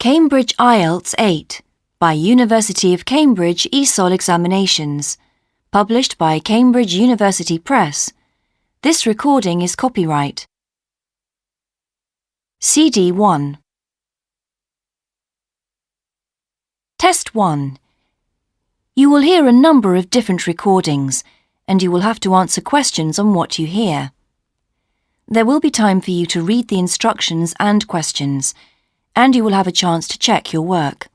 Cambridge Ielts 8 by University of Cambridge ESOL Examinations, published by Cambridge University Press. This recording is copyright. CD 1. Test 1. You will hear a number of different recordings, and you will have to answer questions on what you hear. There will be time for you to read the instructions and questions, and you will have a chance to check your work.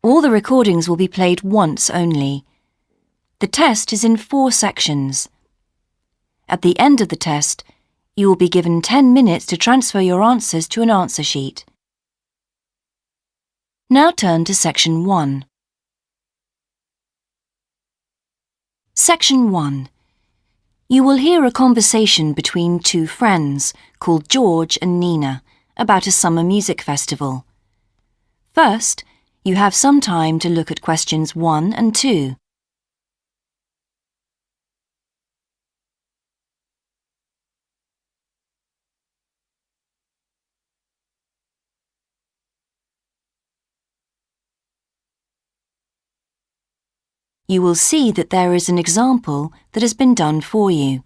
All the recordings will be played once only. The test is in 4 sections. At the end of the test, you will be given 10 minutes to transfer your answers to an answer sheet. Now turn to Section 1. Section 1. You will hear a conversation between 2 friends called George and Nina about a summer music festival. First, you have some time to look at questions 1 and 2. You will see that there is an example that has been done for you.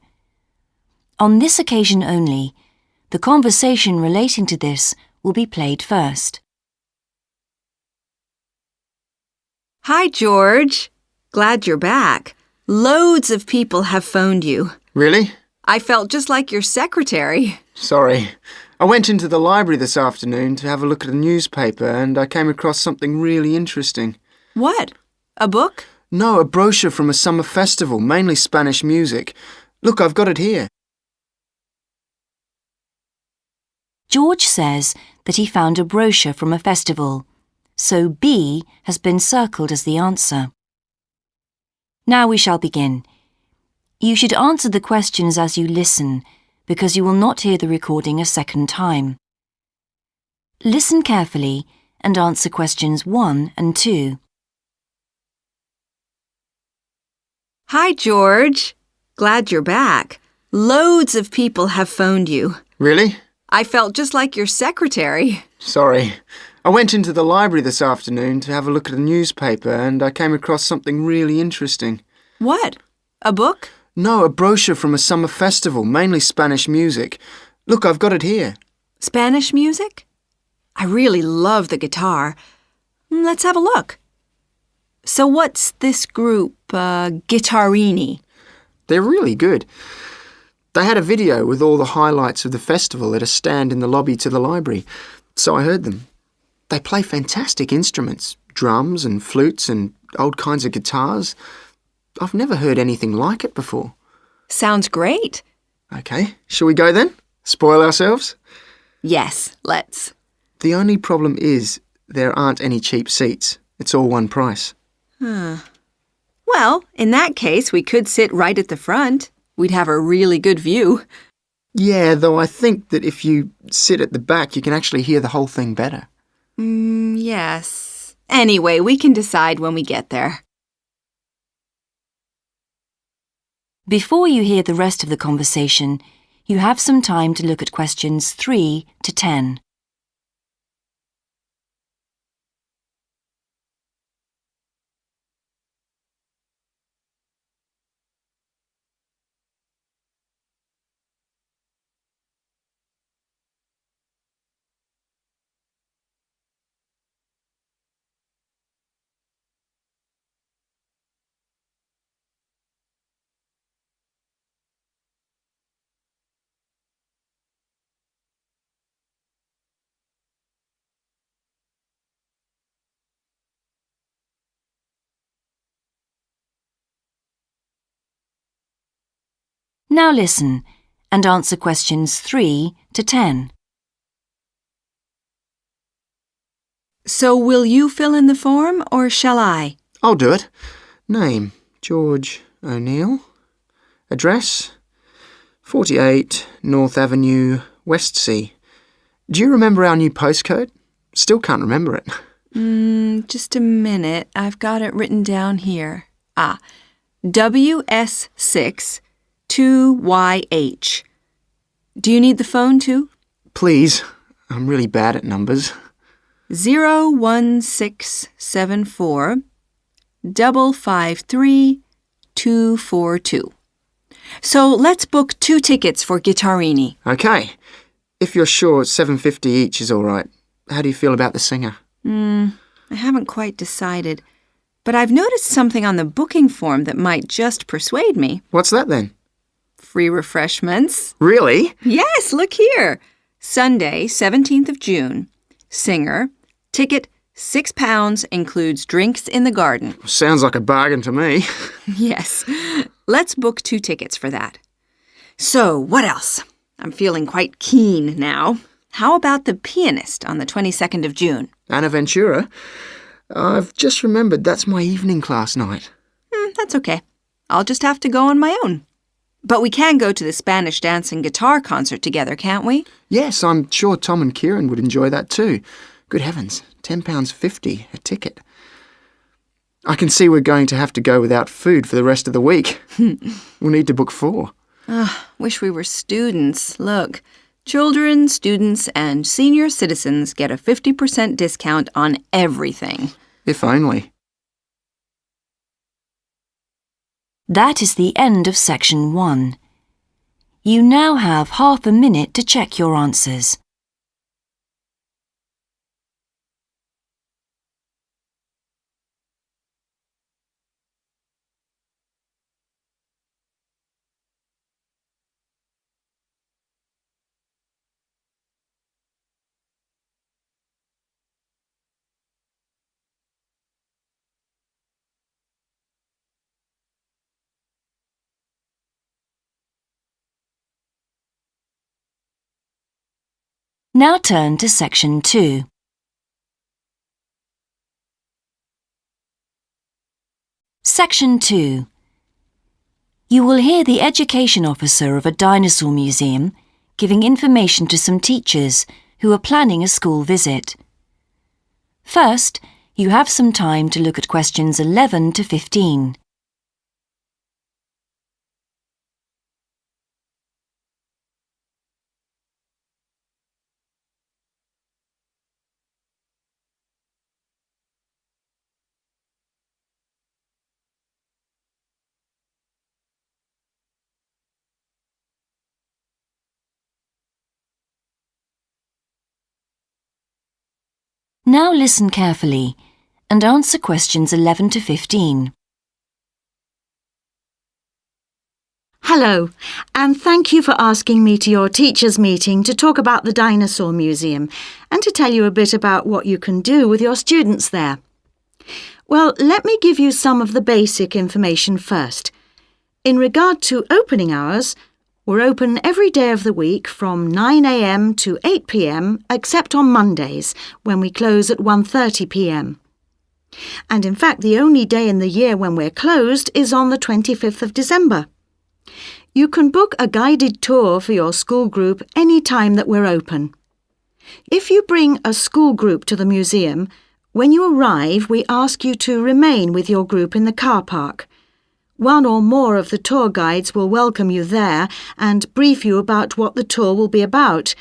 On this occasion only, the conversation relating to this will be played first. Hi, George. Glad you're back. Loads of people have phoned you. Really? I felt just like your secretary. Sorry. I went into the library this afternoon to have a look at a newspaper and I came across something really interesting. What? A book? No, a brochure from a summer festival, mainly Spanish music. Look, I've got it here. George says that he found a brochure from a festival, so B has been circled as the answer. Now we shall begin. You should answer the questions as you listen, because you will not hear the recording a second time. Listen carefully and answer questions 1 and 2. Hi, George. Glad you're back. Loads of people have phoned you. Really? I felt just like your secretary. Sorry. I went into the library this afternoon to have a look at a newspaper and I came across something really interesting. What? A book? No, a brochure from a summer festival, mainly Spanish music. Look, I've got it here. Spanish music? I really love the guitar. Let's have a look. So what's this group, Guittarini? They're really good. They had a video with all the highlights of the festival at a stand in the lobby to the library, so I heard them. They play fantastic instruments, drums and flutes and old kinds of guitars. I've never heard anything like it before. Sounds great. Okay, shall we go then? Spoil ourselves? Yes, let's. The only problem is there aren't any cheap seats. It's all one price. Well, in that case, we could sit right at the front. We'd have a really good view. Yeah, though I think that if you sit at the back, you can actually hear the whole thing better. Yes. Anyway, we can decide when we get there. Before you hear the rest of the conversation, you have some time to look at questions 3 to 10. Now listen and answer questions 3 to 10. So will you fill in the form or shall I? I'll do it. Name, George O'Neill. Address, 48 North Avenue, Westsea. Do you remember our new postcode? Still can't remember it. Just a minute. I've got it written down here. WS6 2YH. Do you need the phone too? Please, I'm really bad at numbers. 01674 553 242. So let's book 2 tickets for Guittarini. Okay. If you're sure $7.50 each is all right, how do you feel about the singer? I haven't quite decided, but I've noticed something on the booking form that might just persuade me. What's that then? Free refreshments. Really? Yes, look here. Sunday, 17th of June. Singer. Ticket, £6, includes drinks in the garden. Sounds like a bargain to me. Yes. Let's book 2 tickets for that. So, what else? I'm feeling quite keen now. How about the pianist on the 22nd of June? Anna Ventura? I've just remembered that's my evening class night. That's okay. I'll just have to go on my own. But we can go to the Spanish dance and guitar concert together, can't we? Yes, I'm sure Tom and Kieran would enjoy that too. Good heavens, £10.50 a ticket. I can see we're going to have to go without food for the rest of the week. We'll need to book 4. Wish we were students. Look, children, students, and senior citizens get a 50% discount on everything. If only. That is the end of section 1. You now have half a minute to check your answers. Now turn to section 2. Section 2. You will hear the education officer of a dinosaur museum giving information to some teachers who are planning a school visit. First, you have some time to look at questions 11 to 15. Now listen carefully and answer questions 11 to 15. Hello, and thank you for asking me to your teachers' meeting to talk about the Dinosaur Museum and to tell you a bit about what you can do with your students there. Well, let me give you some of the basic information first. In regard to opening hours, we're open every day of the week from 9 a.m. to 8 p.m. except on Mondays, when we close at 1:30 p.m. And in fact, the only day in the year when we're closed is on the 25th of December. You can book a guided tour for your school group any time that we're open. If you bring a school group to the museum, when you arrive, we ask you to remain with your group in the car park. One or more of the tour guides will welcome you there and brief you about what the tour will be about.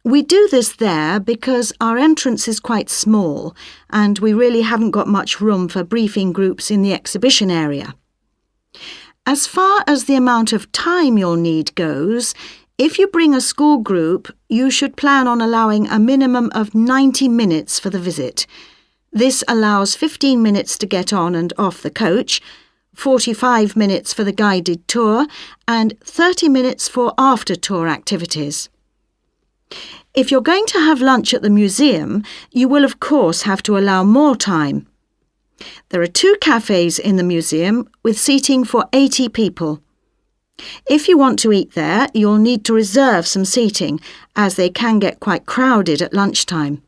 We do this there because our entrance is quite small and we really haven't got much room for briefing groups in the exhibition area. As far as the amount of time you'll need goes, if you bring a school group, you should plan on allowing a minimum of 90 minutes for the visit. This allows 15 minutes to get on and off the coach, 45 minutes for the guided tour, and 30 minutes for after-tour activities. If you're going to have lunch at the museum, you will of course have to allow more time. There are 2 cafes in the museum with seating for 80 people. If you want to eat there, you'll need to reserve some seating, as they can get quite crowded at lunchtime.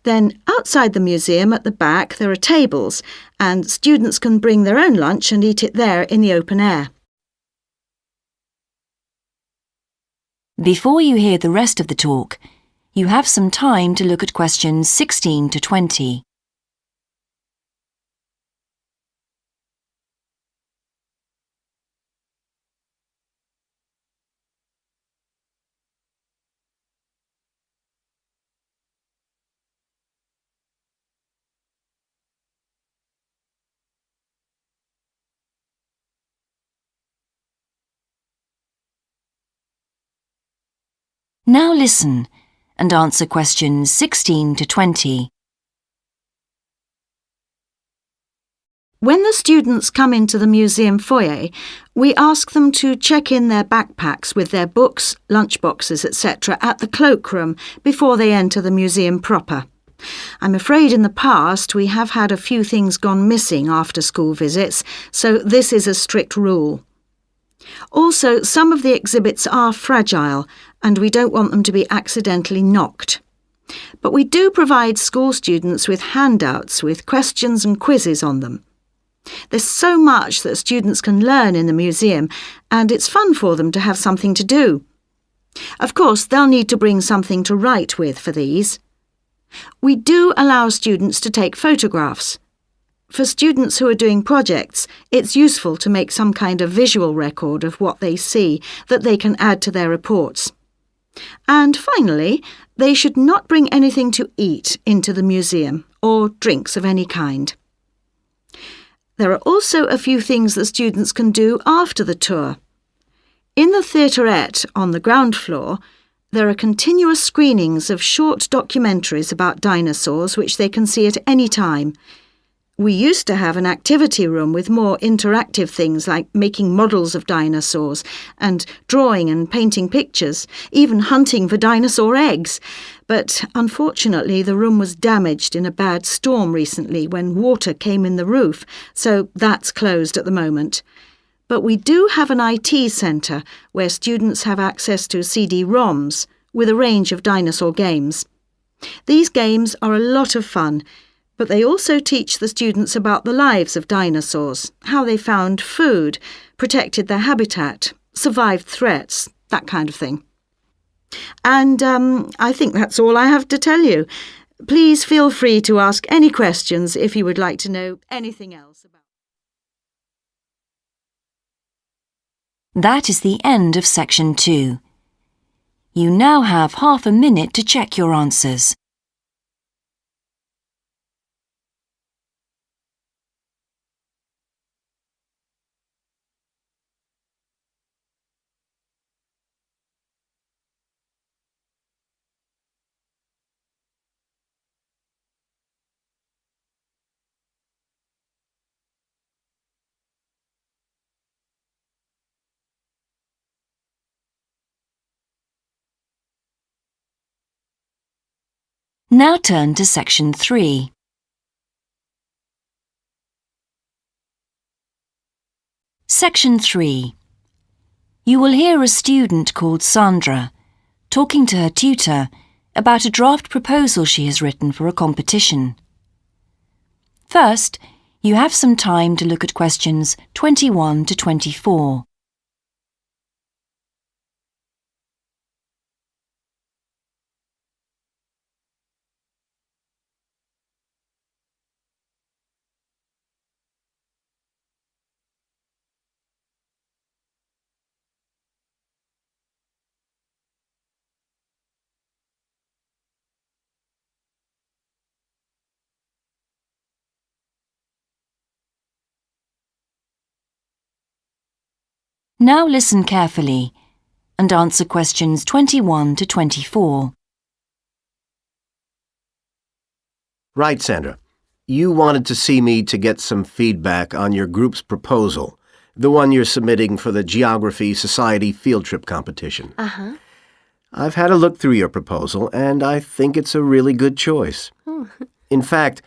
Then, outside the museum at the back, there are tables, and students can bring their own lunch and eat it there in the open air. Before you hear the rest of the talk, you have some time to look at questions 16 to 20. Now listen and answer questions 16 to 20. When the students come into the museum foyer, we ask them to check in their backpacks with their books, lunchboxes, etc. at the cloakroom before they enter the museum proper. I'm afraid in the past we have had a few things gone missing after school visits, so this is a strict rule. Also, some of the exhibits are fragile and we don't want them to be accidentally knocked. But we do provide school students with handouts with questions and quizzes on them. There's so much that students can learn in the museum, and it's fun for them to have something to do. Of course, they'll need to bring something to write with for these. We do allow students to take photographs. For students who are doing projects, it's useful to make some kind of visual record of what they see that they can add to their reports. And finally, they should not bring anything to eat into the museum or drinks of any kind. There are also a few things that students can do after the tour. In the theaterette on the ground floor, there are continuous screenings of short documentaries about dinosaurs which they can see at any time. We used to have an activity room with more interactive things like making models of dinosaurs and drawing and painting pictures, even hunting for dinosaur eggs. But unfortunately, the room was damaged in a bad storm recently when water came in the roof, so that's closed at the moment. But we do have an IT centre where students have access to CD-ROMs with a range of dinosaur games. These games are a lot of fun, but they also teach the students about the lives of dinosaurs, how they found food, protected their habitat, survived threats, that kind of thing. And I think that's all I have to tell you. Please feel free to ask any questions if you would like to know anything else about. That is the end of section 2. You now have half a minute to check your answers. Now turn to section 3. Section 3. You will hear a student called Sandra talking to her tutor about a draft proposal she has written for a competition. First, you have some time to look at questions 21 to 24. Now listen carefully and answer questions 21 to 24. Right, Sandra. You wanted to see me to get some feedback on your group's proposal, the one you're submitting for the Geography Society field trip competition. Uh-huh. I've had a look through your proposal, and I think it's a really good choice. In fact,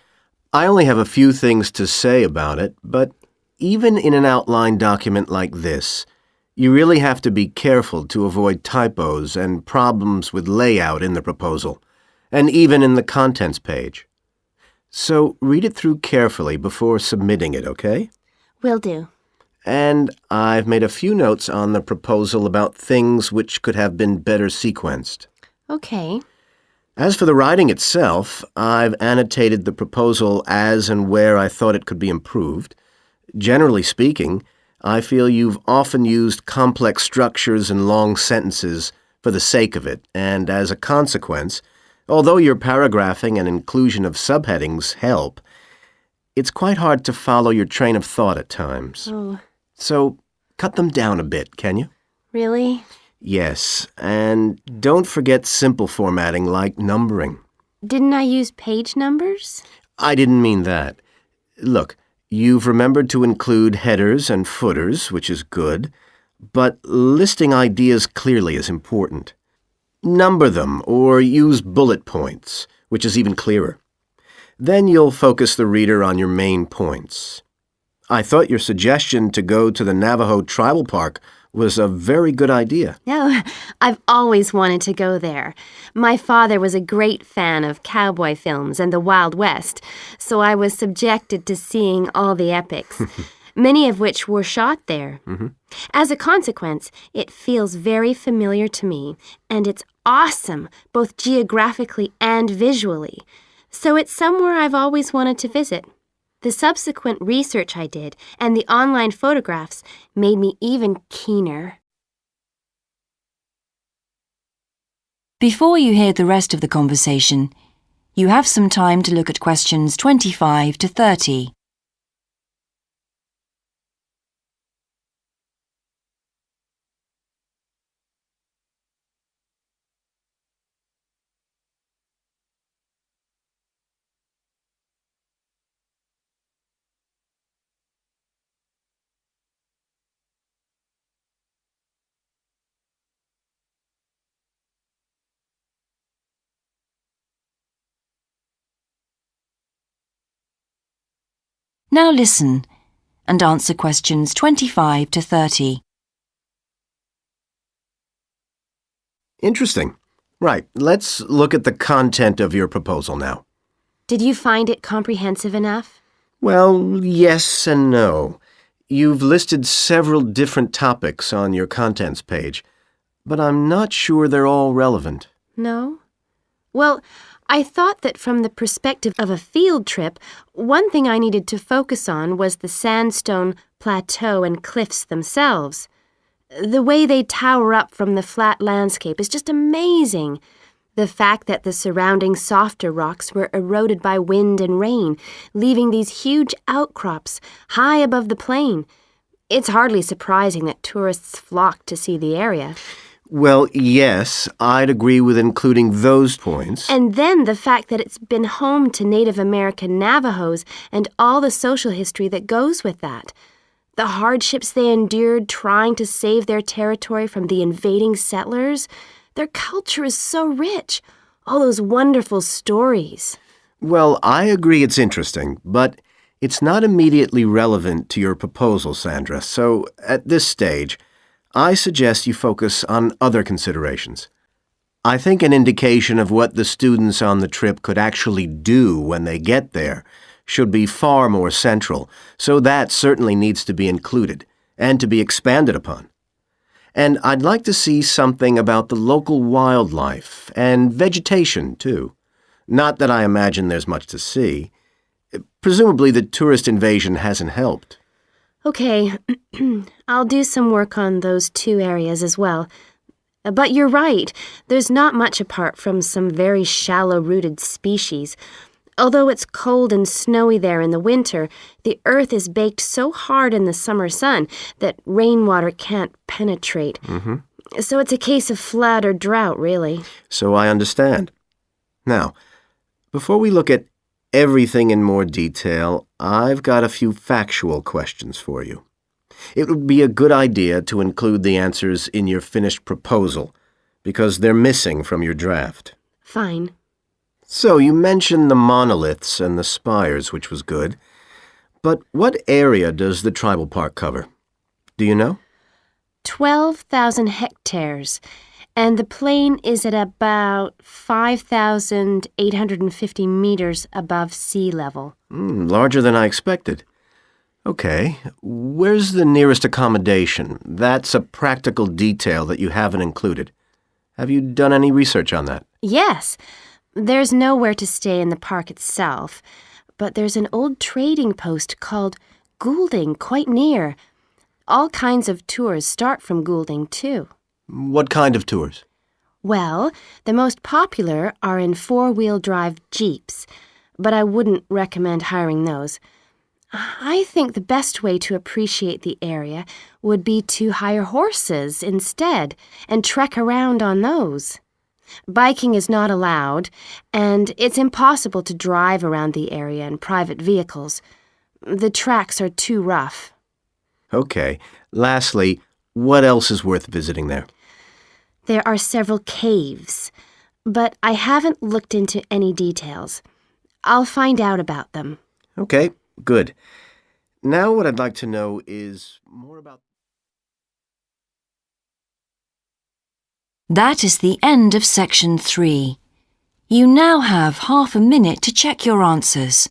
I only have a few things to say about it, but even in an outline document like this, you really have to be careful to avoid typos and problems with layout in the proposal, and even in the contents page. So read it through carefully before submitting it, okay? Will do. And I've made a few notes on the proposal about things which could have been better sequenced. Okay. As for the writing itself, I've annotated the proposal as and where I thought it could be improved. Generally speaking, I feel you've often used complex structures and long sentences for the sake of it, and as a consequence, although your paragraphing and inclusion of subheadings help, it's quite hard to follow your train of thought at times. Oh, So cut them down a bit, can you? really? Yes, and don't forget simple formatting like numbering. Didn't I use page numbers? I didn't mean that. Look, you've remembered to include headers and footers, which is good, but listing ideas clearly is important. Number them or use bullet points, which is even clearer. Then you'll focus the reader on your main points. I thought your suggestion to go to the Navajo Tribal Park was a very good idea. No, I've always wanted to go there. My father was a great fan of cowboy films and the Wild West, so I was subjected to seeing all the epics, many of which were shot there. As a consequence, it feels very familiar to me, and it's awesome, both geographically and visually. So it's somewhere I've always wanted to visit. The subsequent research I did and the online photographs made me even keener. Before you hear the rest of the conversation, you have some time to look at questions 25 to 30. Now listen and answer questions 25 to 30. Interesting. Right, let's look at the content of your proposal now. Did you find it comprehensive enough? Well, yes and no. You've listed several different topics on your contents page, but I'm not sure they're all relevant. No? Well, I thought that from the perspective of a field trip, one thing I needed to focus on was the sandstone plateau and cliffs themselves. The way they tower up from the flat landscape is just amazing. The fact that the surrounding softer rocks were eroded by wind and rain, leaving these huge outcrops high above the plain. It's hardly surprising that tourists flock to see the area. Well, yes, I'd agree with including those points. And then the fact that it's been home to Native American Navajos and all the social history that goes with that. The hardships they endured trying to save their territory from the invading settlers. Their culture is so rich. All those wonderful stories. Well, I agree it's interesting, but it's not immediately relevant to your proposal, Sandra, so at this stage, I suggest you focus on other considerations. I think an indication of what the students on the trip could actually do when they get there should be far more central, so that certainly needs to be included and to be expanded upon. And I'd like to see something about the local wildlife and vegetation, too. Not that I imagine there's much to see. Presumably the tourist invasion hasn't helped. Okay, I'll do some work on those two areas as well. But you're right, there's not much apart from some very shallow-rooted species. Although it's cold and snowy there in the winter, the earth is baked so hard in the summer sun that rainwater can't penetrate. So it's a case of flood or drought, really. So I understand. Now, before we look at everything in more detail, I've got a few factual questions for you. It would be a good idea to include the answers in your finished proposal, because they're missing from your draft. Fine. So you mentioned the monoliths and the spires, which was good. But what area does the tribal park cover? Do you know? 12,000 hectares, and the plain is at about 5,850 meters above sea level. Larger than I expected. Okay, where's the nearest accommodation? That's a practical detail that you haven't included. Have you done any research on that? Yes, there's nowhere to stay in the park itself, but there's an old trading post called Goulding quite near. All kinds of tours start from Goulding, too. What kind of tours? Well, the most popular are in four-wheel drive Jeeps, but I wouldn't recommend hiring those. I think the best way to appreciate the area would be to hire horses instead and trek around on those. Biking is not allowed, and it's impossible to drive around the area in private vehicles. The tracks are too rough. Okay. Lastly, what else is worth visiting there? There are several caves, but I haven't looked into any details. I'll find out about them. Okay, good. Now what I'd like to know is more about... That is the end of section 3. You now have half a minute to check your answers.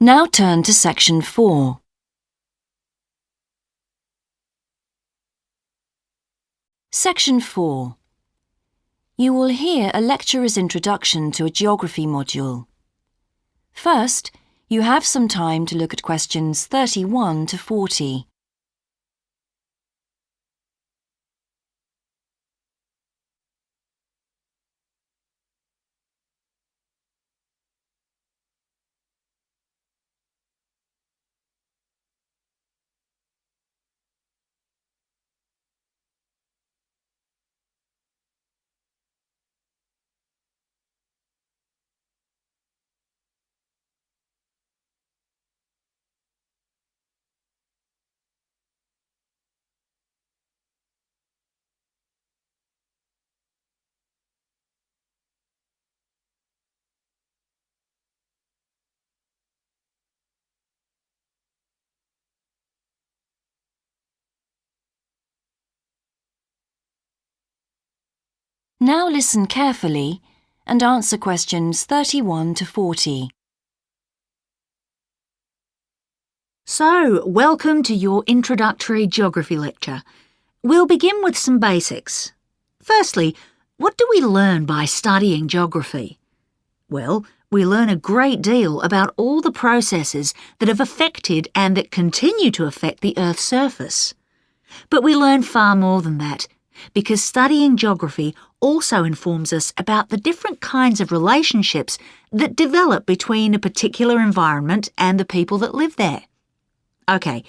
Now turn to section 4. Section 4. You will hear a lecturer's introduction to a geography module. First, you have some time to look at questions 31 to 40. Now listen carefully and answer questions 31 to 40. So, welcome to your introductory geography lecture. We'll begin with some basics. Firstly, what do we learn by studying geography? Well, we learn a great deal about all the processes that have affected and that continue to affect the Earth's surface. But we learn far more than that, because studying geography also informs us about the different kinds of relationships that develop between a particular environment and the people that live there. Okay,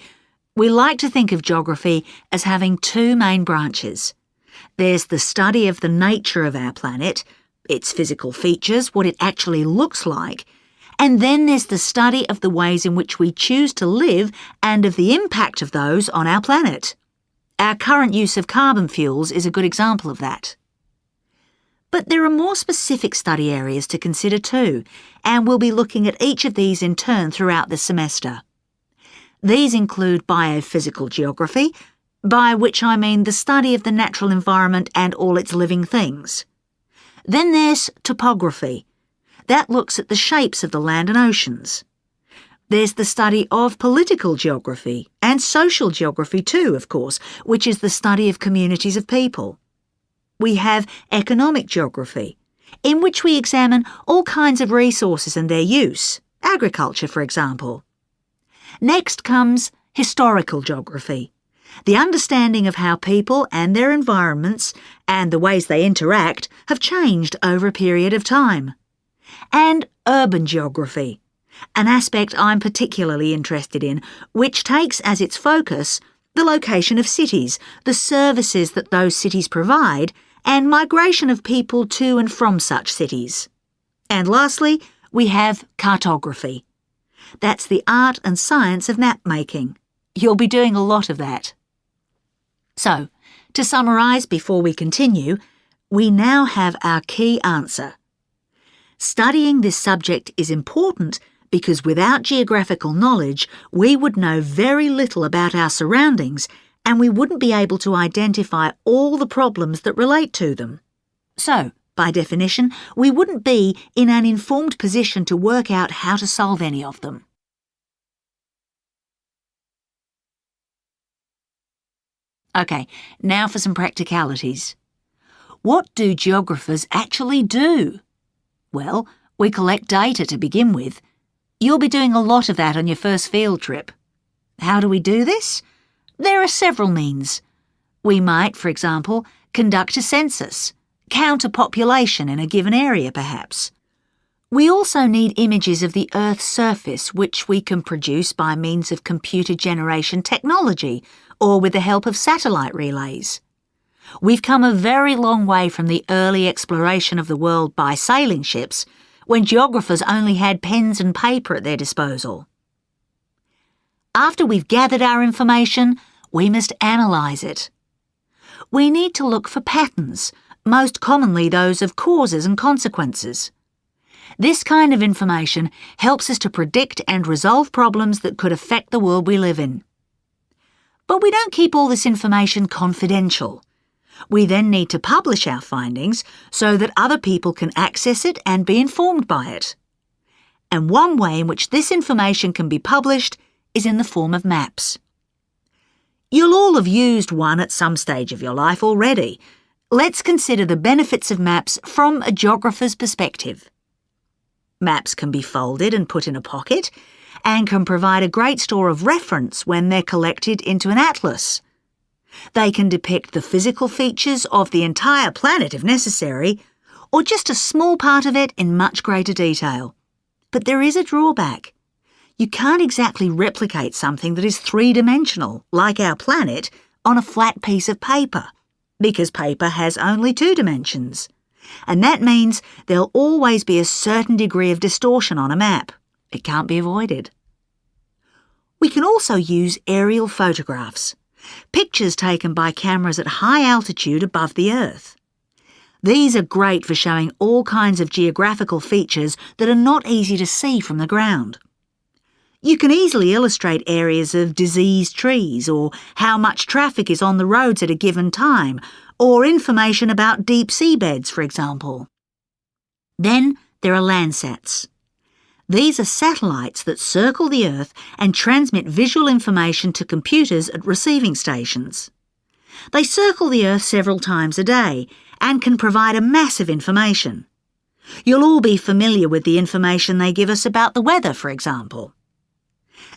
we like to think of geography as having two main branches. There's the study of the nature of our planet, its physical features, what it actually looks like, and then there's the study of the ways in which we choose to live and of the impact of those on our planet. Our current use of carbon fuels is a good example of that. But there are more specific study areas to consider too, and we'll be looking at each of these in turn throughout the semester. These include biophysical geography, by which I mean the study of the natural environment and all its living things. Then there's topography. That looks at the shapes of the land and oceans. There's the study of political geography and social geography too, of course, which is the study of communities of people. We have economic geography, in which we examine all kinds of resources and their use, agriculture, for example. Next comes historical geography, the understanding of how people and their environments and the ways they interact have changed over a period of time. And urban geography, an aspect I'm particularly interested in, which takes as its focus the location of cities, the services that those cities provide, and migration of people to and from such cities. And lastly, we have cartography. That's the art and science of map making. You'll be doing a lot of that. So, to summarise before we continue, we now have our key answer. Studying this subject is important because without geographical knowledge, we would know very little about our surroundings and we wouldn't be able to identify all the problems that relate to them. So, by definition, we wouldn't be in an informed position to work out how to solve any of them. OK, now for some practicalities. What do geographers actually do? Well, we collect data to begin with. You'll be doing a lot of that on your first field trip. How do we do this? There are several means. We might, for example, conduct a census, count a population in a given area perhaps. We also need images of the Earth's surface which we can produce by means of computer generation technology or with the help of satellite relays. We've come a very long way from the early exploration of the world by sailing ships, when geographers only had pens and paper at their disposal. After we've gathered our information, we must analyse it. We need to look for patterns, most commonly those of causes and consequences. This kind of information helps us to predict and resolve problems that could affect the world we live in. But we don't keep all this information confidential. We then need to publish our findings so that other people can access it and be informed by it. And one way in which this information can be published is in the form of maps. You'll all have used one at some stage of your life already. Let's consider the benefits of maps from a geographer's perspective. Maps can be folded and put in a pocket and can provide a great store of reference when they're collected into an atlas. They can depict the physical features of the entire planet if necessary, or just a small part of it in much greater detail. But there is a drawback. You can't exactly replicate something that is three-dimensional, like our planet, on a flat piece of paper, because paper has only 2 dimensions. And that means there'll always be a certain degree of distortion on a map. It can't be avoided. We can also use aerial photographs, pictures taken by cameras at high altitude above the Earth. These are great for showing all kinds of geographical features that are not easy to see from the ground. You can easily illustrate areas of diseased trees, or how much traffic is on the roads at a given time, or information about deep seabeds, for example. Then there are Landsats. These are satellites that circle the Earth and transmit visual information to computers at receiving stations. They circle the Earth several times a day and can provide a massive information. You'll all be familiar with the information they give us about the weather, for example.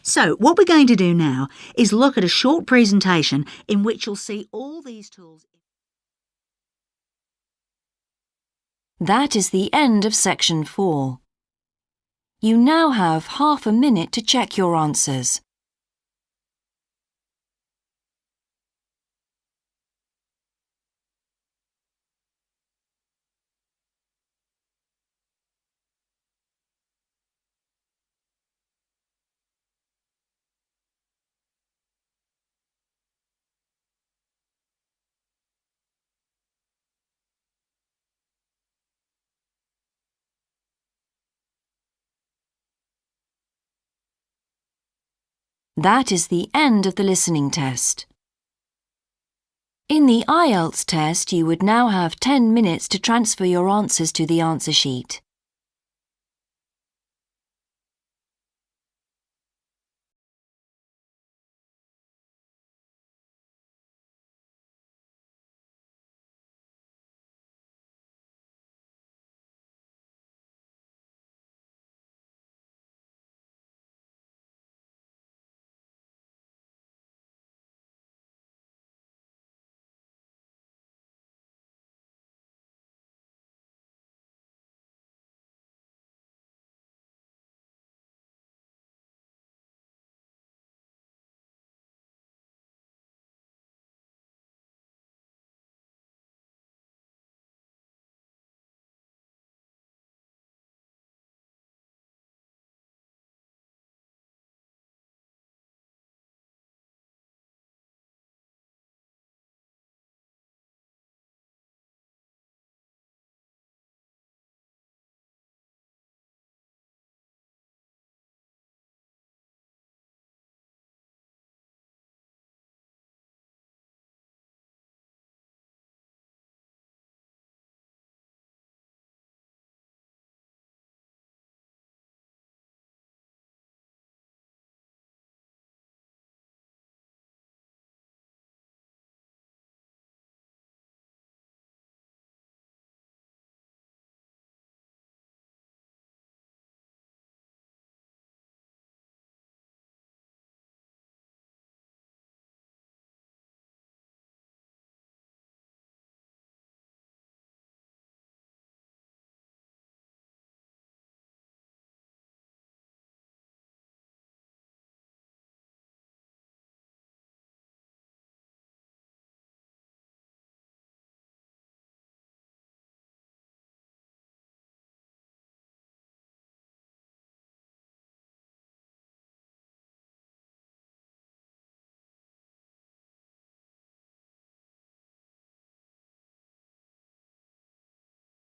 So what we're going to do now is look at a short presentation in which you'll see all these tools. That is the end of section 4. You now have half a minute to check your answers. That is the end of the listening test. In the Ielts test, you would now have 10 minutes to transfer your answers to the answer sheet.